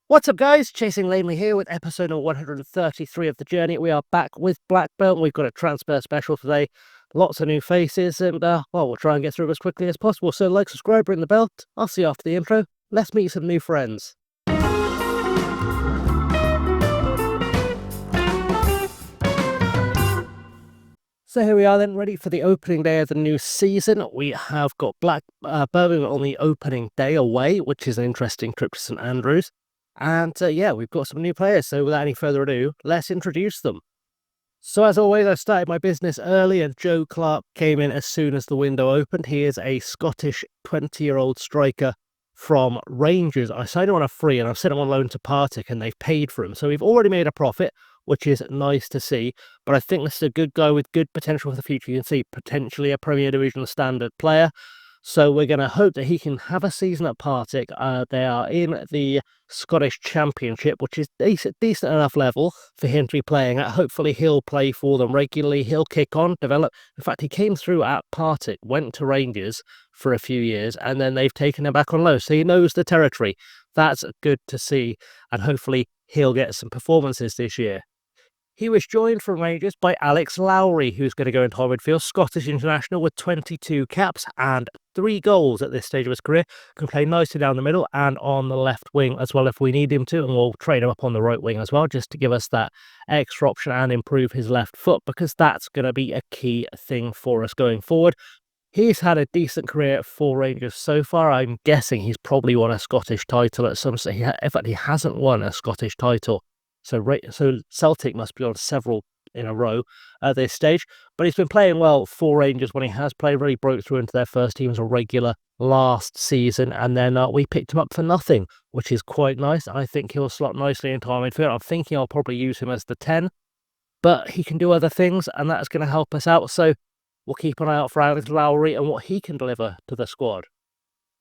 What's up, guys? Chasing Lanely here with episode number 133 of the journey. We are back with Blackburn. We've got a transfer special today. Lots of new faces, and well, we'll try and get through as quickly as possible. So, like, subscribe, ring the bell. I'll see you after the intro. Let's meet some new friends. So here we are then, ready for the opening day of the new season. We have got Birmingham on the opening day away, which is an interesting trip to St Andrews. And yeah, we've got some new players. So without any further ado, let's introduce them. So as always, I started my business early and Joe Clark came in as soon as the window opened. He is a Scottish 20-year-old striker from Rangers. I signed him on a free and I've sent him on loan to Partick and they've paid for him. So we've already made a profit, which is nice to see. But I think this is a good guy with good potential for the future. You can see potentially a Premier Division standard player. So we're going to hope that he can have a season at Partick. They are in the Scottish Championship, which is decent enough level for him to be playing at. Hopefully he'll play for them regularly. He'll kick on, develop. In fact, he came through at Partick, went to Rangers for a few years, and then they've taken him back on loan. So he knows the territory. That's good to see, and hopefully he'll get some performances this year. He was joined from Rangers by Alex Lowry, who's going to go into midfield, Scottish international with 22 caps and 3 goals at this stage of his career. Can play nicely down the middle and on the left wing as well if we need him to, and we'll train him up on the right wing as well, just to give us that extra option and improve his left foot, because that's going to be a key thing for us going forward. He's had a decent career for Rangers so far. I'm guessing he's probably won a Scottish title at some stage. In fact, he hasn't won a Scottish title. So Celtic must be on several in a row at this stage. But he's been playing well for Rangers when he has played. Really broke through into their first team as a regular last season. And then we picked him up for nothing, which is quite nice. I think he'll slot nicely into our midfield. I'm thinking I'll probably use him as the 10. But he can do other things, and that's going to help us out. So we'll keep an eye out for Alex Lowry and what he can deliver to the squad.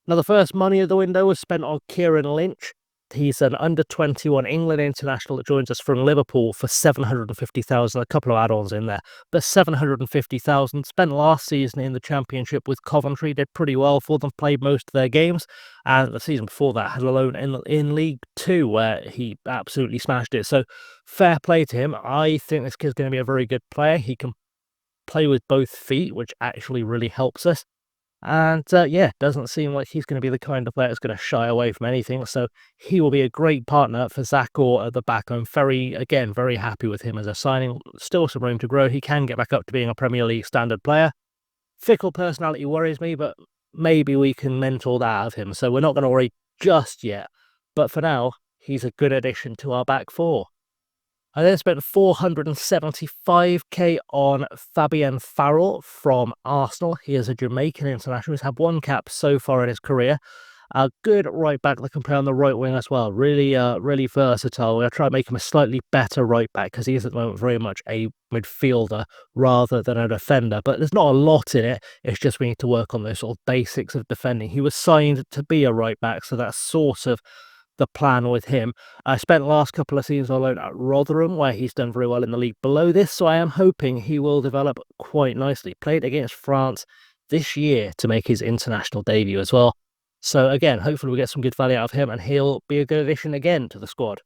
Now, the first money of the window was spent on Kieran Lynch. He's an under-21 England international that joins us from Liverpool for 750,000, a couple of add-ons in there, but 750,000. Spent last season in the Championship with Coventry, did pretty well for them, played most of their games, and the season before that had a loan in League 2 where he absolutely smashed it. So fair play to him. I think this kid's going to be a very good player. He can play with both feet, which actually really helps us. And yeah, doesn't seem like he's going to be the kind of player that's going to shy away from anything. So he will be a great partner for Zach Orr at the back. I'm very happy with him as a signing. Still some room to grow. He can get back up to being a Premier League standard player. Fickle personality worries me, but maybe we can mentor that out of him. So we're not going to worry just yet. But for now, he's a good addition to our back four. I then spent 475k on Fabian Farrell from Arsenal. He is a Jamaican international. He's had 1 cap so far in his career. A good right back that can play on the right wing as well. Really versatile. We're going to try and make him a slightly better right back because he is at the moment very much a midfielder rather than a defender. But there's not a lot in it. It's just we need to work on those sort of basics of defending. He was signed to be a right back, so that's sort of the plan with him. I spent the last couple of seasons on loan at Rotherham, where he's done very well in the league below this, so I am hoping he will develop quite nicely. Played against France this year to make his international debut as well. So again, hopefully we'll get some good value out of him, and he'll be a good addition again to the squad.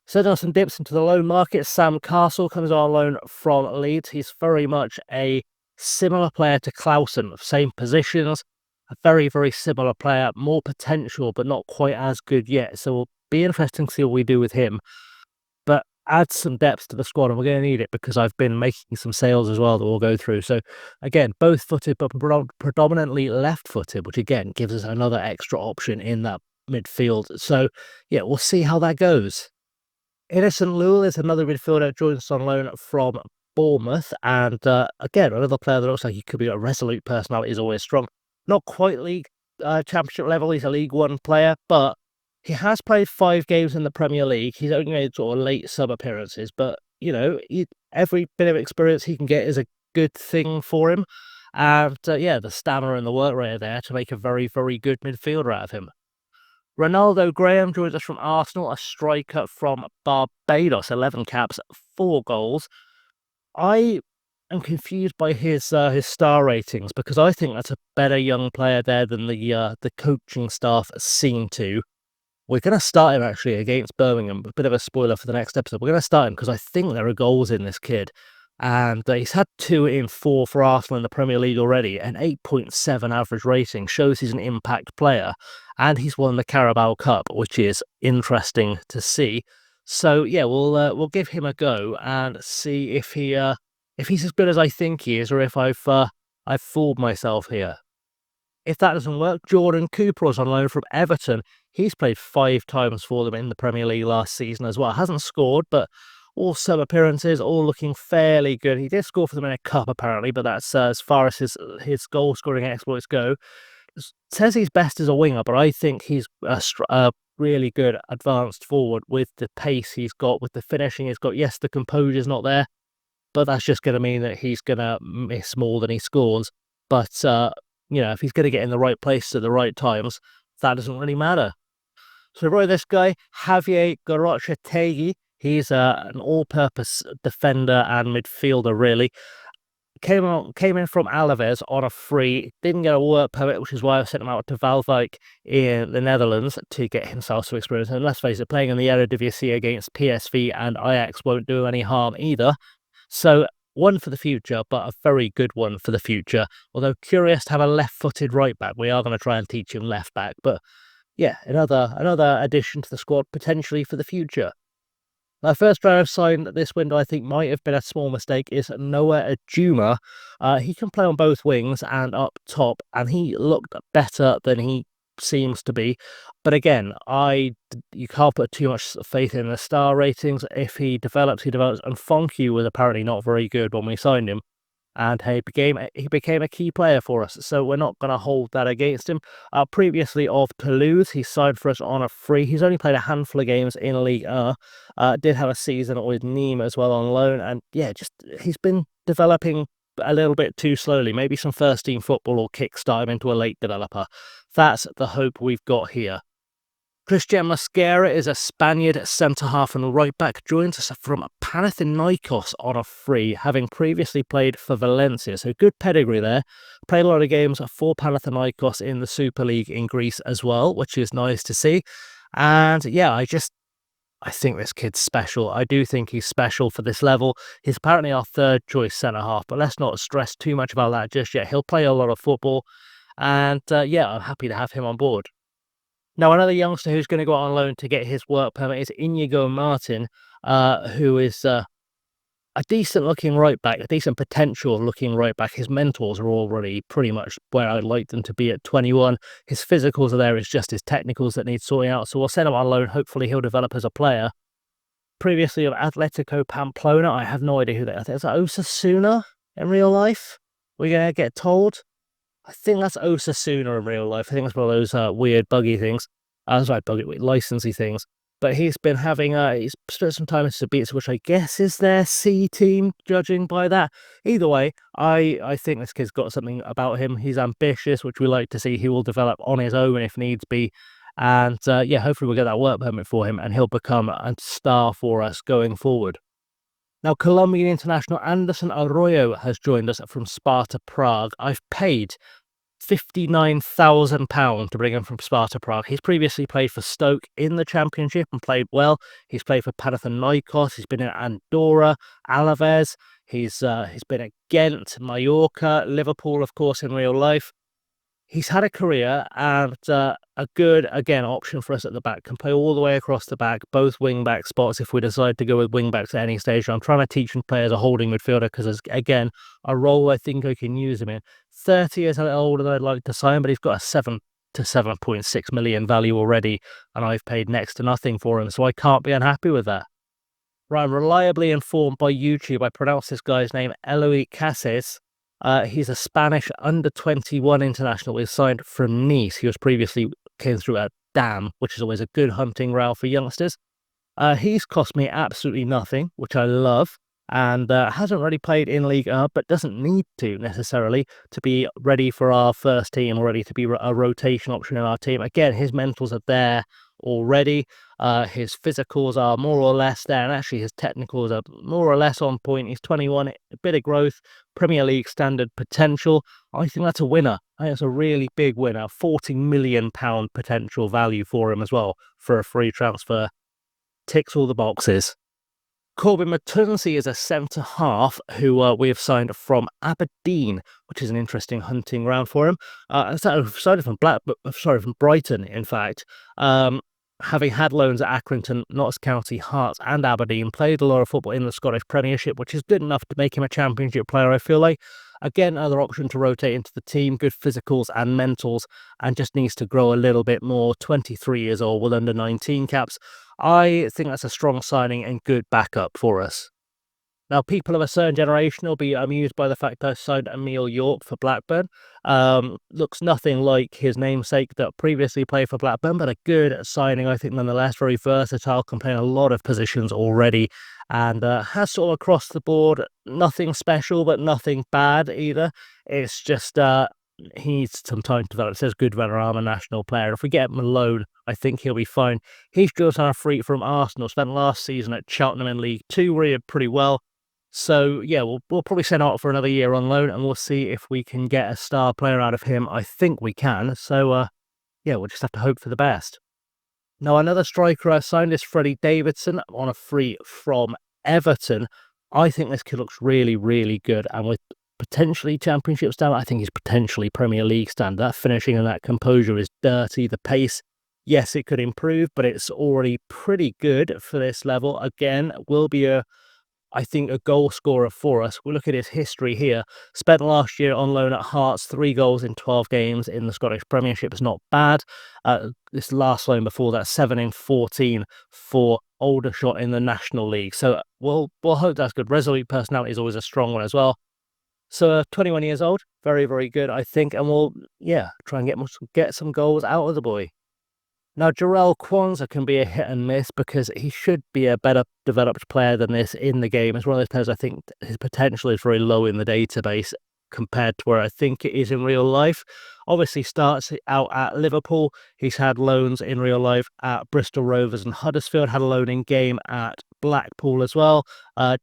So done some dips into the loan market. Sam Castle comes on loan from Leeds. He's very much a similar player to Clausen, same positions, a very similar player, more potential, but not quite as good yet. So it'll be interesting to see what we do with him. But add some depth to the squad, and we're going to need it because I've been making some sales as well that we'll go through. So again, both footed, but predominantly left footed, which again gives us another extra option in that midfield. So yeah, we'll see how that goes. Innocent Lewell is another midfielder that joins us on loan from Bournemouth. And again, another player that looks like he could be a resolute personality, is always strong. Not quite league championship level. He's a League One player, but he has played 5 games in the Premier League. He's only made sort of late sub appearances, but you know, every bit of experience he can get is a good thing for him. And yeah, the stamina and the work rate are there to make a very good midfielder out of him. Ronaldo Graham joins us from Arsenal, a striker from Barbados, 11 caps, 4 goals. I am confused by his star ratings because I think that's a better young player there than the coaching staff seem to. We're going to start him actually against Birmingham. A bit of a spoiler for the next episode. We're going to start him because I think there are goals in this kid. And he's had 2 in 4 for Arsenal in the Premier League already. An 8.7 average rating shows he's an impact player. And he's won the Carabao Cup, which is interesting to see. So yeah, we'll give him a go and see if he's as good as I think he is, or if I've fooled myself here. If that doesn't work, Jordan Cooper was on loan from Everton. He's played 5 times for them in the Premier League last season as well. Hasn't scored, but all sub appearances, all looking fairly good. He did score for them in a cup apparently, but that's as far as his goal scoring exploits go. Says he's best as a winger, but I think he's a really good advanced forward with the pace he's got, with the finishing he's got. Yes, the composure's not there, but that's just going to mean that he's going to miss more than he scores. But, if he's going to get in the right place at the right times, that doesn't really matter. So right, this guy, Javier Gorochetegi, he's an all-purpose defender and midfielder, really. Came in from Alaves on a free, didn't get a work permit, which is why I sent him out to Valwijk in the Netherlands to get himself some experience. And let's face it, playing in the Eredivisie against PSV and Ajax won't do any harm either. So one for the future, but a very good one for the future. Although curious to have a left-footed right back. We are going to try and teach him left back, but yeah, another addition to the squad potentially for the future. My first player I've signed this window I think might have been a small mistake is Noah Ajuma. He can play on both wings and up top, and he looked better than he seems to be. But again, you can't put too much faith in the star ratings. If he develops, he develops. And Fonky was apparently not very good when we signed him. And he became a key player for us, so we're not going to hold that against him. Previously of Toulouse, he signed for us on a free. He's only played a handful of games in Ligue 1. Did have a season with Nîmes as well on loan, and yeah, he's been developing a little bit too slowly. Maybe some first-team football will kickstart him into a late developer. That's the hope we've got here. Christian Mosquera is a Spaniard centre-half and right-back, joins us from Panathinaikos on a free, having previously played for Valencia, so good pedigree there. Played a lot of games for Panathinaikos in the Super League in Greece as well, which is nice to see. And yeah, I think this kid's special. I do think he's special for this level. He's apparently our third choice centre-half, but let's not stress too much about that just yet. He'll play a lot of football, and yeah, I'm happy to have him on board. Now, another youngster who's going to go out on loan to get his work permit is Inigo Martin, who is a decent-looking right-back, a decent potential-looking right-back. His mentors are already pretty much where I'd like them to be at 21. His physicals are there. It's just his technicals that need sorting out. So we'll send him on loan. Hopefully, he'll develop as a player. Previously of Atletico Pamplona, I have no idea who they are. I think it's Osasuna in real life. We're going to get told. I think that's Osasuna in real life. I think it's one of those weird buggy things. Sorry, licensey things. But he's been having, he's spent some time in Sabitz, which I guess is their C team, judging by that. Either way, I think this kid's got something about him. He's ambitious, which we like to see. He will develop on his own if needs be. And yeah, hopefully we'll get that work permit for him and he'll become a star for us going forward. Now, Colombian international Anderson Arroyo has joined us from Sparta Prague. I've paid £59,000 to bring him from Sparta Prague. He's previously played for Stoke in the Championship and played well. He's played for Panathinaikos. He's been in Andorra, Alaves. He's been at Ghent, Mallorca, Liverpool, of course, in real life. He's had a career and a good, again, option for us at the back. Can play all the way across the back, both wing-back spots if we decide to go with wing-backs at any stage. I'm trying to teach him to play as a holding midfielder because, again, a role I think I can use him in. 30 years older than I'd like to sign, but he's got a 7 to 7.6 million value already, and I've paid next to nothing for him, so I can't be unhappy with that. Right, I'm reliably informed by YouTube. I pronounce this guy's name Eloy Cases. He's a Spanish under-21 international. He's signed from Nice. He was previously came through at Dam, which is always a good hunting ground for youngsters. He's cost me absolutely nothing, which I love, and hasn't really played in League but doesn't need to necessarily to be ready for our first team, or ready to be a rotation option in our team. Again, his mentals are there already. His physicals are more or less there, and actually his technicals are more or less on point. He's 21, a bit of growth, Premier League standard potential. I think that's a winner. I think it's a really big winner. £40 million potential value for him as well for a free transfer. Ticks all the boxes. Corbin Matunzi is a centre-half who we have signed from Aberdeen, which is an interesting hunting ground for him. Signed from Brighton, in fact. Having had loans at Accrington, Notts County, Hearts and Aberdeen, played a lot of football in the Scottish Premiership, which is good enough to make him a Championship player, I feel like. Again, another option to rotate into the team, good physicals and mentals, and just needs to grow a little bit more. 23 years old with under 19 caps. I think that's a strong signing and good backup for us. Now, people of a certain generation will be amused by the fact I signed Emil York for Blackburn. Looks nothing like his namesake that previously played for Blackburn, but a good signing, I think, nonetheless. Very versatile, can play in a lot of positions already, and has sort of across the board nothing special, but nothing bad either. It's just he needs some time to develop. It says good Vanarama national player. If we get him alone, I think he'll be fine. He's just on a free from Arsenal. Spent last season at Cheltenham in League Two, where he did pretty well. So yeah, we'll probably send out for another year on loan, and we'll see if we can get a star player out of him. I think we can. So yeah, we'll just have to hope for the best. Now, another striker I signed is Freddie Davidson on a free from Everton. I think this kid looks really, really good, and with potentially Championship standard, I think he's potentially Premier League standard. That finishing and that composure is dirty. The pace, yes, it could improve, but it's already pretty good for this level. Again, will be I think a goal scorer for us. We'll look at his history here. Spent last year on loan at Hearts, 3 goals in 12 games in the Scottish Premiership is not bad. This last loan before that, 7 in 14 for Aldershot in the National League. So we'll hope that's good. Resolute personality is always a strong one as well. So 21 years old, very, very good, I think. And we'll, try and get some goals out of the boy. Now, Jarrell Kwanzaa can be a hit and miss because he should be a better developed player than this in the game. As one of those players, I think his potential is very low in the database compared to where I think it is in real life. Obviously starts out at Liverpool. He's had loans in real life at Bristol Rovers and Huddersfield, had a loan in game at Blackpool as well,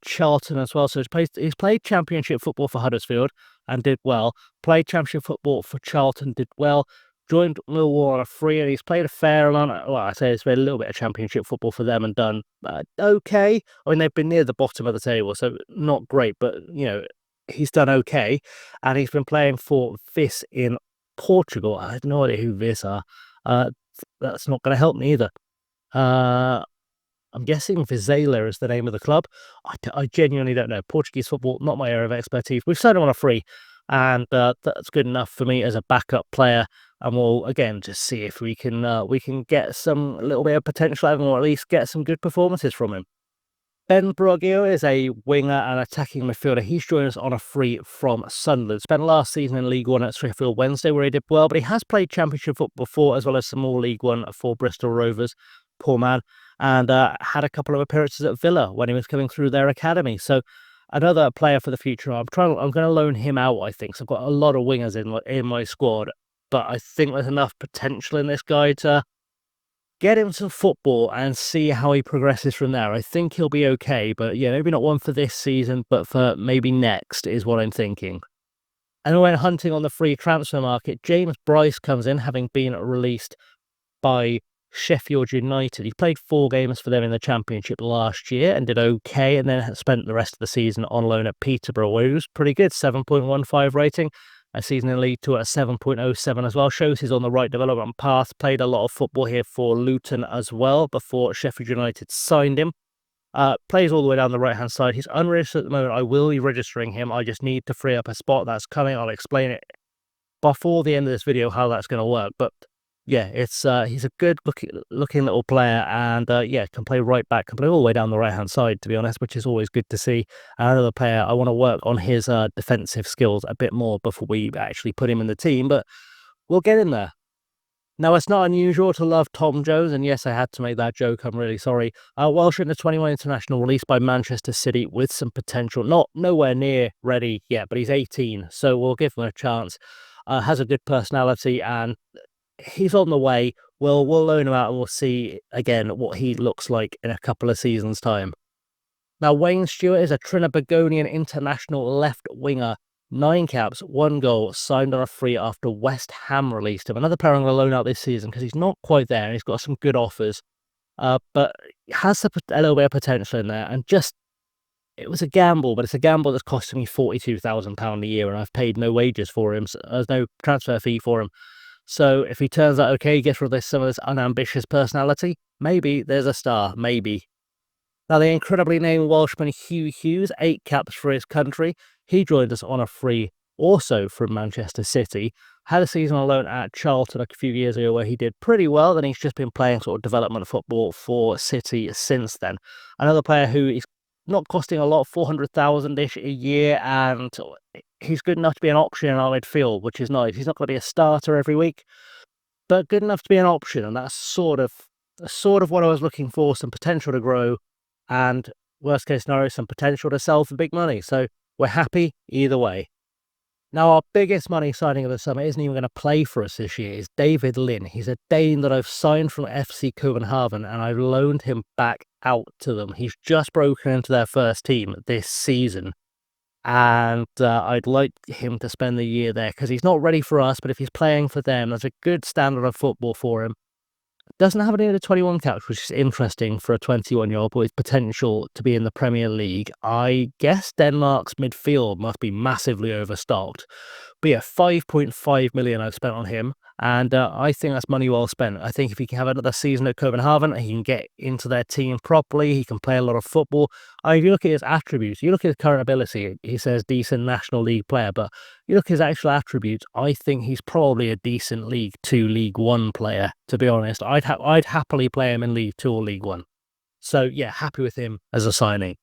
Charlton as well. So he's played Championship football for Huddersfield and did well. Played Championship football for Charlton, did well. Joined Millwall on a free, and he's played a fair amount. Well, I say he's played a little bit of Championship football for them and done okay. I mean, they've been near the bottom of the table, so not great, but he's done okay. And he's been playing for Vis in Portugal. I have no idea who Vis are. That's not going to help me either. I'm guessing Vizela is the name of the club. I genuinely don't know. Portuguese football, not my area of expertise. We've signed him on a free, and that's good enough for me as a backup player. And we'll again just see if we can get a little bit of potential out of him, or at least get some good performances from him. Ben Broggio is a winger and attacking midfielder. He's joined us on a free from Sunderland. Spent last season in League One at Sheffield Wednesday, where he did well, but he has played Championship football before, as well as some more League One for Bristol Rovers. Poor man. And had a couple of appearances at Villa when he was coming through their academy. So another player for the future. I'm going to loan him out, I think. So I've got a lot of wingers in my squad, but I think there's enough potential in this guy to get him some football and see how he progresses from there. I think he'll be okay, but yeah, maybe not one for this season, but for maybe next is what I'm thinking. And when hunting on the free transfer market, James Bryce comes in, having been released by Sheffield United. He played 4 games for them in the Championship last year and did okay, and then spent the rest of the season on loan at Peterborough, where he was pretty good, 7.15 rating. A season in League Two at 7.07 as well. Shows he's on the right development path. Played a lot of football here for Luton as well before Sheffield United signed him. Plays all the way down the right-hand side. He's unregistered at the moment. I will be registering him. I just need to free up a spot. That's coming. I'll explain it before the end of this video how that's going to work. But yeah, it's he's a good looking little player, and can play right back, can play all the way down the right hand side, to be honest, which is always good to see. Another player, I want to work on his defensive skills a bit more before we actually put him in the team, but we'll get in there. Now, it's not unusual to love Tom Jones, and yes, I had to make that joke. I'm really sorry. Welsh in the 21 international, released by Manchester City with some potential. Nowhere near ready yet, but he's 18, so we'll give him a chance. Has a good personality and he's on the way. We'll loan him out and we'll see again what he looks like in a couple of seasons' time. Now, Wayne Stewart is a Trinbagonian international left winger. 9 caps, 1 goal, signed on a free after West Ham released him. Another player I'm going to loan out this season because he's not quite there and he's got some good offers. But has a little bit of potential in there. And just, it was a gamble, but it's a gamble that's costing me £42,000 a year and I've paid no wages for him. So there's no transfer fee for him. So if he turns out okay, gets rid of some of this unambitious personality, maybe there's a star, maybe. Now, the incredibly named Welshman Hugh Hughes, 8 caps for his country. He joined us on a free, also from Manchester City. Had a season on loan at Charlton a few years ago where he did pretty well. Then he's just been playing sort of development football for City since then. Another player who is not costing a lot, 400,000-ish a year, and he's good enough to be an option in our midfield, which is nice. He's not going to be a starter every week, but good enough to be an option, and that's sort of what I was looking for, some potential to grow, and worst case scenario, some potential to sell for big money. So we're happy either way. Now, our biggest money signing of the summer isn't even going to play for us this year. Is David Lynn. He's a Dane that I've signed from FC Copenhagen, and I've loaned him back out to them. He's just broken into their first team this season, and I'd like him to spend the year there because he's not ready for us, but if he's playing for them, that's a good standard of football for him. Doesn't have any of the 21 caps, which is interesting for a 21-year-old, but with potential to be in the Premier League. I guess Denmark's midfield must be massively overstocked. But yeah, 5.5 million I've spent on him, and I think that's money well spent. I think if he can have another season at Copenhagen, he can get into their team properly, he can play a lot of football. If you look at his attributes, you look at his current ability, he says decent National League player, but you look at his actual attributes, I think he's probably a decent League 2, League 1 player, to be honest. I'd happily play him in League 2 or League 1. So yeah, happy with him as a signing.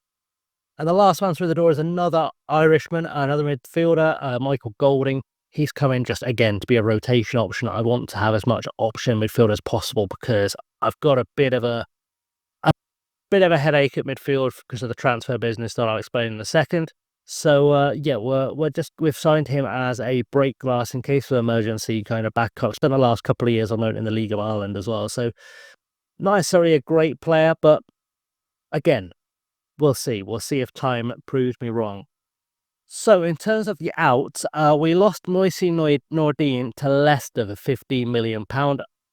And the last one through the door is another Irishman, another midfielder, Michael Golding. He's coming just, again, to be a rotation option. I want to have as much option midfield as possible because I've got a bit of a headache at midfield because of the transfer business that I'll explain in a second. So yeah, we've signed him as a break glass in case of emergency kind of backup. Spent the last couple of years on loan in the League of Ireland as well. So not necessarily a great player, but again, we'll see. We'll see if time proves me wrong. So in terms of the outs, we lost Moise Nordin to Leicester for £15 million.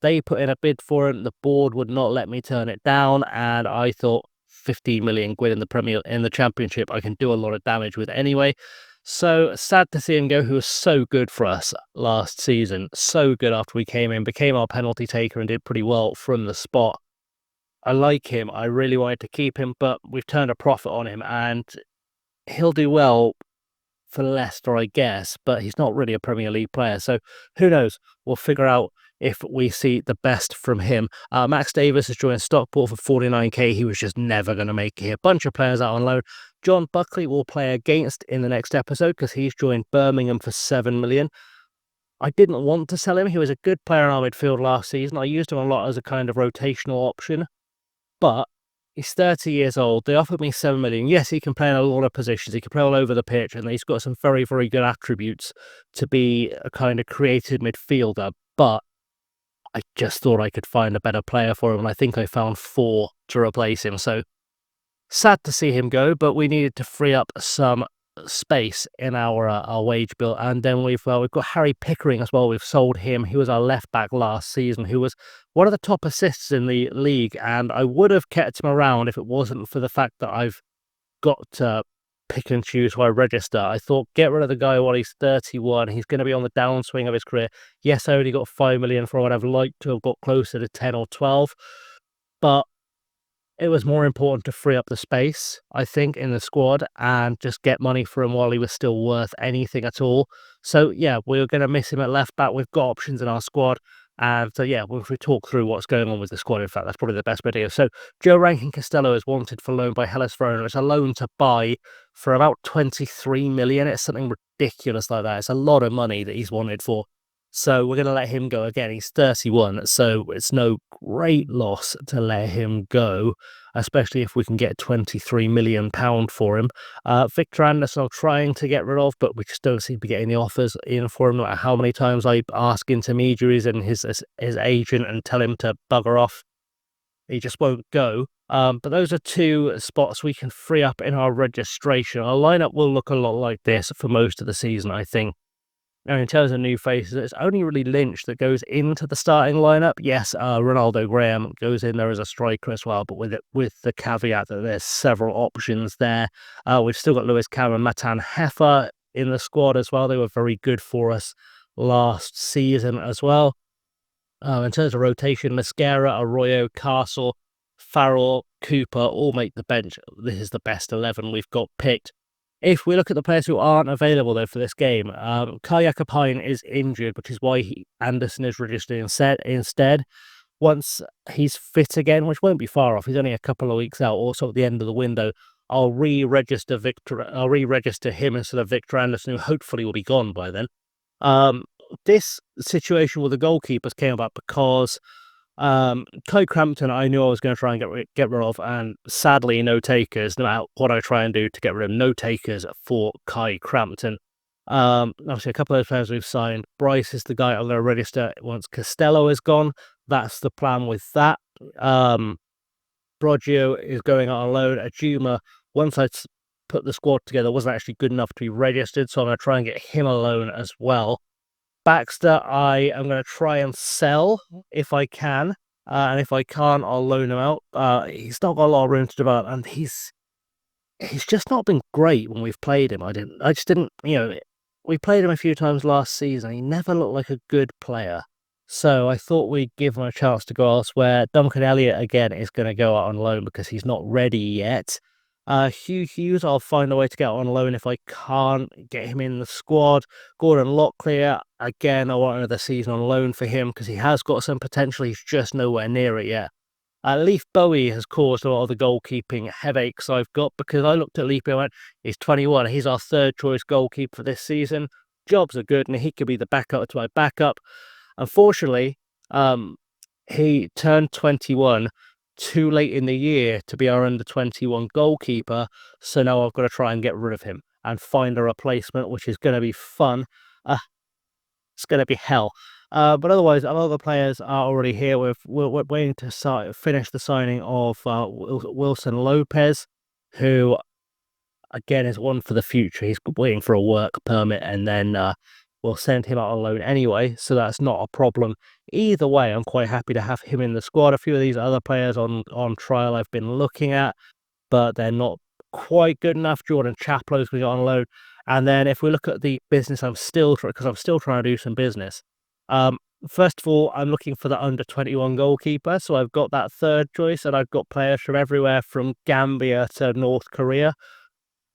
They put in a bid for him. The board would not let me turn it down, and I thought 15 million quid in the Championship, I can do a lot of damage with anyway. So sad to see him go, who was so good for us last season. So good after we came in, became our penalty taker and did pretty well from the spot. I like him. I really wanted to keep him, but we've turned a profit on him, and he'll do well for Leicester, I guess, but he's not really a Premier League player. So who knows? We'll figure out if we see the best from him. Max Davis has joined Stockport for 49k. He was just never going to make it. A bunch of players out on loan. John Buckley will play against in the next episode because he's joined Birmingham for 7 million. I didn't want to sell him. He was a good player in our midfield last season. I used him a lot as a kind of rotational option, but he's 30 years old. They offered me 7 million. Yes, he can play in a lot of positions. He can play all over the pitch, and he's got some very, very good attributes to be a kind of creative midfielder, but I just thought I could find a better player for him, and I think I found 4 to replace him. So sad to see him go, but we needed to free up some space in our wage bill. And then we've got Harry Pickering as well. We've sold him. He was our left back last season, who was one of the top assists in the league, and I would have kept him around if it wasn't for the fact that I've got to pick and choose who I register. I thought, get rid of the guy while he's 31. He's going to be on the downswing of his career. Yes, I only got 5 million for what I've liked to have got closer to 10 or 12, but it was more important to free up the space, I think, in the squad and just get money for him while he was still worth anything at all. So yeah, we're going to miss him at left back. We've got options in our squad. And so yeah, we'll talk through what's going on with the squad. In fact, that's probably the best idea. So Joe Rankin Costello is wanted for loan by Hellas Verona. It's a loan to buy for about 23 million. It's something ridiculous like that. It's a lot of money that he's wanted for. So we're going to let him go again. He's 31, so it's no great loss to let him go, especially if we can get £23 million for him. Victor Anderson I'm trying to get rid of, but we just don't seem to be getting the offers in for him. No matter how many times I ask intermediaries and his agent and tell him to bugger off, he just won't go. But those are two spots we can free up in our registration. Our lineup will look a lot like this for most of the season, I think. Now, in terms of new faces, it's only really Lynch that goes into the starting lineup. Yes, Ronaldo Graham goes in there as a striker as well, but with the caveat that there's several options there. We've still got Lewis Cameron, Matan Heffer in the squad as well. They were very good for us last season as well. In terms of rotation, Mascara, Arroyo, Castle, Farrell, Cooper all make the bench. This is the best 11 we've got picked. If we look at the players who aren't available, though, for this game, Kaya Kapine is injured, which is why Anderson is registered instead. Once he's fit again, which won't be far off, he's only a couple of weeks out, also at the end of the window, I'll re-register him instead of Victor Anderson, who hopefully will be gone by then. This situation with the goalkeepers came about because Kai Crampton, I knew I was going to try and get rid of, and sadly, no takers. No matter what I try and do to get rid of him, no takers for Kai Crampton. Obviously, a couple of those players we've signed. Bryce is the guy I'm going to register once Costello is gone. That's the plan with that. Broggio is going out on loan. Ajuma, once I put the squad together, wasn't actually good enough to be registered, so I'm going to try and get him a loan as well. Baxter, I am going to try and sell if I can, and if I can't, I'll loan him out. He's not got a lot of room to develop, and he's just not been great when we've played him. I just didn't, we played him a few times last season. He never looked like a good player, so I thought we'd give him a chance to go elsewhere. Duncan Elliott again is going to go out on loan because he's not ready yet. Hugh Hughes, I'll find a way to get on loan if I can't get him in the squad. Gordon Locklear, again, I want another season on loan for him because he has got some potential. He's just nowhere near it yet. Leaf Bowie has caused a lot of the goalkeeping headaches I've got because I looked at Leaf and went, he's 21. He's our third choice goalkeeper for this season. Jobs are good and he could be the backup to my backup. Unfortunately, he turned 21 too late in the year to be our under-21 goalkeeper, so now I've got to try and get rid of him and find a replacement, which is going to be fun. It's going to be hell. But otherwise, a lot of the players are already here. We're waiting to finish the signing of Wilson Lopez, who, again, is one for the future. He's waiting for a work permit, and then we'll send him out on loan anyway, so that's not a problem. Either way, I'm quite happy to have him in the squad. A few of these other players on trial I've been looking at, but they're not quite good enough. Jordan Chaplow's going to go on loan. And then if we look at the business, I'm still trying to do some business. First of all, I'm looking for the under-21 goalkeeper, so I've got that third choice, and I've got players from everywhere from Gambia to North Korea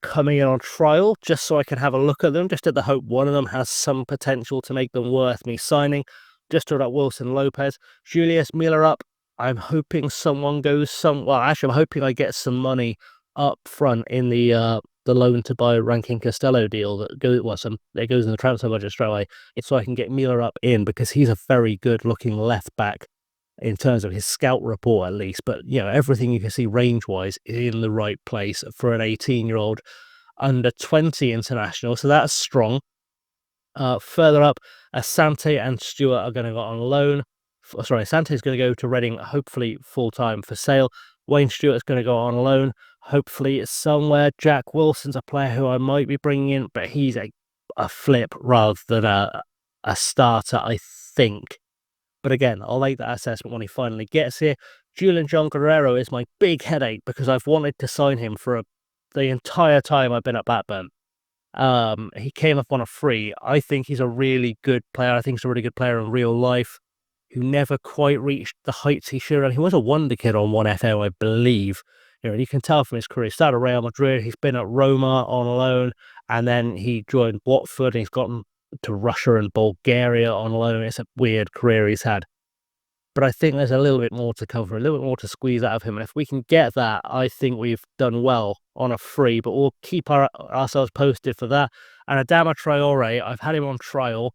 coming in on trial just so I can have a look at them, just at the hope one of them has some potential to make them worth me signing. Just talked about Wilson Lopez. Julius Millerup, I'm hoping someone goes well, actually, I'm hoping I get some money up front in the loan to buy Rankin Costello deal that goes in the transfer budget straight away, so I can get Millerup in because he's a very good looking left back in terms of his scout report at least, but everything you can see range wise is in the right place for an 18-year-old under 20 international, so that's strong. Further up, Asante and Stewart are going to go on loan. Asante is going to go to Reading, hopefully full-time for sale. Wayne Stewart is going to go on loan, hopefully somewhere. Jack Wilson's a player who I might be bringing in, but he's a flip rather than a starter, I think. But again, I'll make that assessment when he finally gets here. Julian John Guerrero is my big headache because I've wanted to sign him for the entire time I've been at Blackburn. He came up on a free. I think he's a really good player. I think he's a really good player in real life who never quite reached the heights he should have. He was a wonder kid on 1FL, I believe. You can tell from his career. He started at Real Madrid. He's been at Roma on loan, and then he joined Watford, and he's gotten to Russia and Bulgaria on loan. It's a weird career he's had. But I think there's a little bit more to cover, a little bit more to squeeze out of him. And if we can get that, I think we've done well on a free, but we'll keep ourselves posted for that. And Adama Traore, I've had him on trial.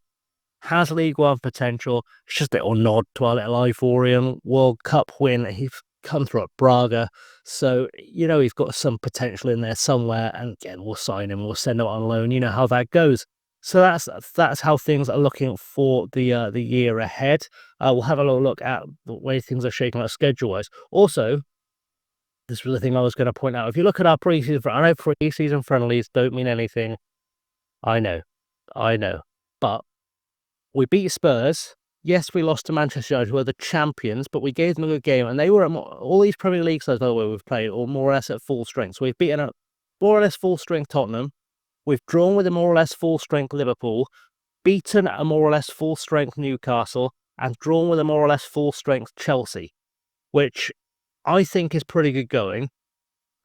has League One potential. It's just a little nod to our little Ivorian World Cup win. He's come through at Braga, so he's got some potential in there somewhere. And again, we'll sign him. We'll send him on loan. You know how that goes. So that's how things are looking for the year ahead. We'll have a little look at the way things are shaking out schedule-wise. Also, this was the thing I was going to point out. If you look at our preseason, I know preseason friendlies don't mean anything. I know, but we beat Spurs. Yes, we lost to Manchester United, who are the champions, but we gave them a good game, and they were at all these Premier League sides, by the way, we've played, or more or less at full strength. So we've beaten a more or less full strength Tottenham. We've drawn with a more or less full strength Liverpool, beaten a more or less full strength Newcastle, and drawn with a more or less full strength Chelsea, which I think is pretty good going.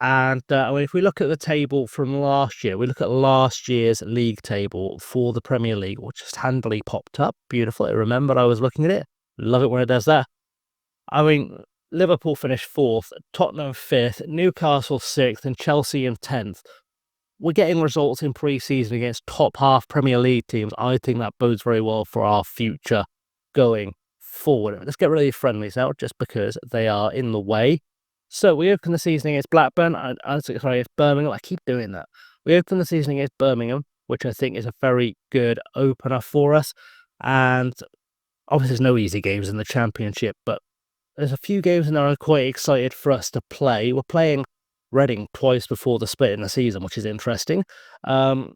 And if we look at the table from last year, we look at last year's league table for the Premier League, which just handily popped up. Beautiful. I remember I was looking at it. Love it when it does that. I mean, Liverpool finished 4th, Tottenham 5th, Newcastle 6th, and Chelsea in 10th. We're getting results in pre-season against top half Premier League teams. I think that bodes very well for our future going forward. Let's get rid of these friendlies out just because they are in the way. So we open the season against Blackburn. Sorry, it's Birmingham. I keep doing that. We open the season against Birmingham, which I think is a very good opener for us. And obviously, there's no easy games in the Championship, but there's a few games in there I'm quite excited for us to play. We're playing Reading twice before the split in the season, which is interesting. And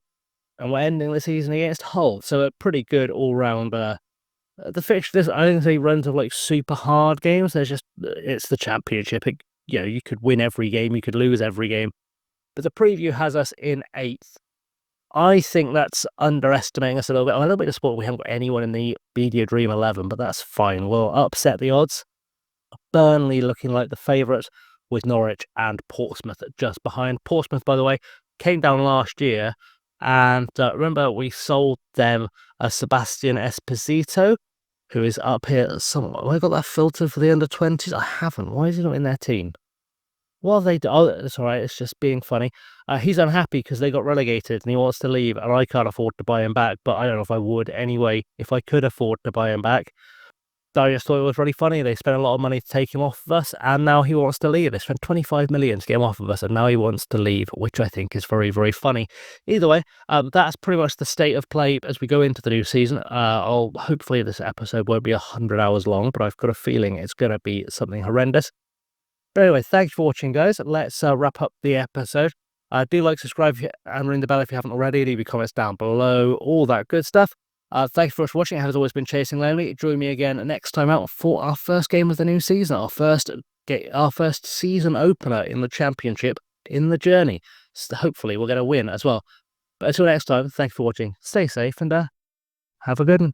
we're ending the season against Hull, so a pretty good all-round the fixture. I don't think runs of like super hard games. It's the Championship. You could win every game, you could lose every game. But the preview has us in 8th. I think that's underestimating us a little bit. I'm a little bit disappointed we haven't got anyone in the Media Dream 11, but that's fine. We'll upset the odds. Burnley looking like the favourites, with Norwich and Portsmouth just behind. Portsmouth, by the way, came down last year, and remember we sold them Sebastian Esposito, who is up here somewhat. Have I got that filtered for the under-20s? I haven't. Why is he not in their team? Well, they do. Oh, it's all right. It's just being funny. He's unhappy because they got relegated and he wants to leave, and I can't afford to buy him back, but I don't know if I would anyway, if I could afford to buy him back. I just thought it was really funny. They spent a lot of money to take him off of us, and now he wants to leave. They spent 25 million to get him off of us, and now he wants to leave, which I think is very, very funny. Either way, that's pretty much the state of play as we go into the new season. Hopefully this episode won't be 100 hours long, but I've got a feeling it's going to be something horrendous. But anyway, thanks for watching, guys. Let's wrap up the episode. Do like, subscribe, and ring the bell if you haven't already. Leave your comments down below, all that good stuff. Thanks for watching. It has always been Chasing Lonely. Join me again next time out for our first game of the new season, our first season opener in the Championship in the journey. So hopefully we're going to win as well. But until next time, thanks for watching. Stay safe and have a good one.